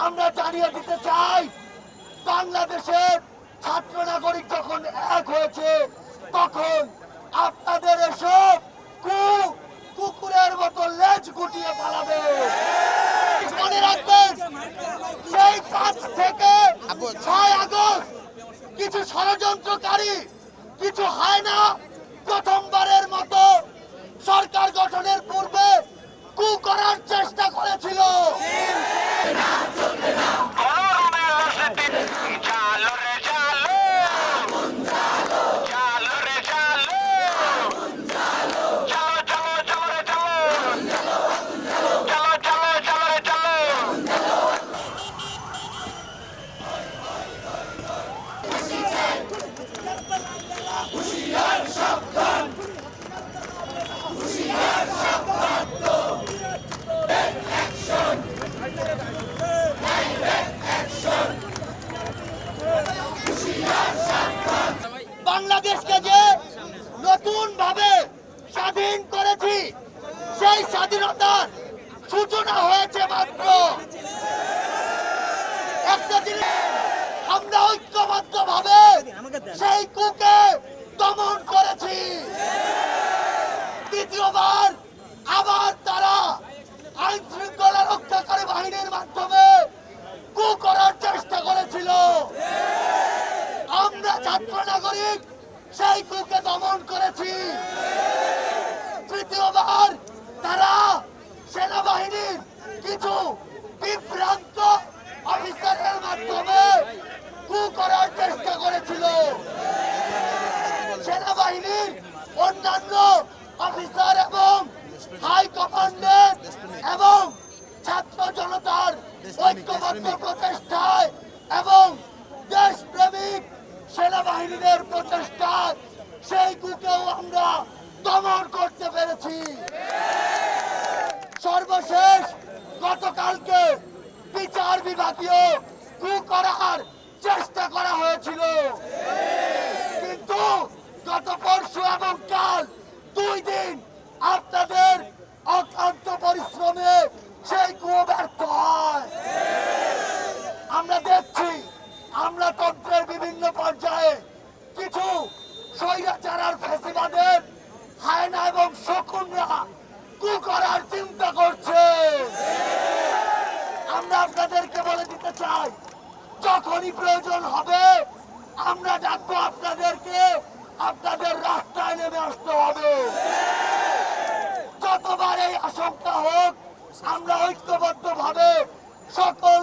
আমরা জানিয়ে দিতে চাই, বাংলাদেশের ছাত্র নাগরিক যখন এক হয়েছে তখন আপনাদের এসব কুকুরের মতো লেজ গুটিয়ে পালাবে। মনে রাখবেন, সেই 5 থেকে 6 আগস্ট কিছু ষড়যন্ত্রকারী, কিছু হায়না প্রথমবারের মতো সরকার গঠনের পূর্বে কু করার চেষ্টা করেছিল। বাংলাদেশকে যে নতুন ভাবে স্বাধীন করেছি, সেই স্বাধীনতার সূচনা হয়েছে মাত্র একটা জিনিস, আমরা ঐক্যবদ্ধ ভাবে সেই কুকে দমন করেছি। দ্বিতীয়বার আবার তারা আইন শৃঙ্খলা রক্ষাকারী বাহিনীর মাধ্যমে কু করার চেষ্টা করেছিল। আমরা ছাত্র নাগরিক সেই কুকে দমন করেছি। তৃতীয়বার তারা সেনাবাহিনীর কিছু বিভ্রান্ত অফিসারের মাধ্যমে কু করার চেষ্টা করেছিল। সেনাবাহিনীর অন্যান্য অফিসার এবং হাই কমান্ডের এবং ছাত্র জনতার ঐক্যবদ্ধ প্রচেষ্টায় এবং দেশপ্রেমিক সেনাবাহিনীর প্রচেষ্টায় সেই কুকেও আমরা দমন করতে পেরেছি। সর্বশেষ গতকালকে বিচার বিভাগীয় কু করার চেষ্টা করা হয়েছিল, কিন্তু গত পরশু এবং কাল 2 দিন আপনাদের অক্লান্ত পরিশ্রমে সেই কু ব্যর্থ হয়। আমরা দেখছি, আমরা তন্ত্রের বিভিন্ন পর্যায়ে কিছু স্বৈরাচার আর ফ্যাসিবাদের হায়না এবং শকুনরা কু করার চিন্তা করছে। আমরা আপনাদেরকে বলে দিতে চাই, যখনই প্রয়োজন হবে আমরা ডাকবো আপনাদেরকে, আপনাদের রাস্তায় নেমে আসতে হবে। যতবার এই আশঙ্কা হোক, আমরা ঐক্যবদ্ধ ভাবে সকল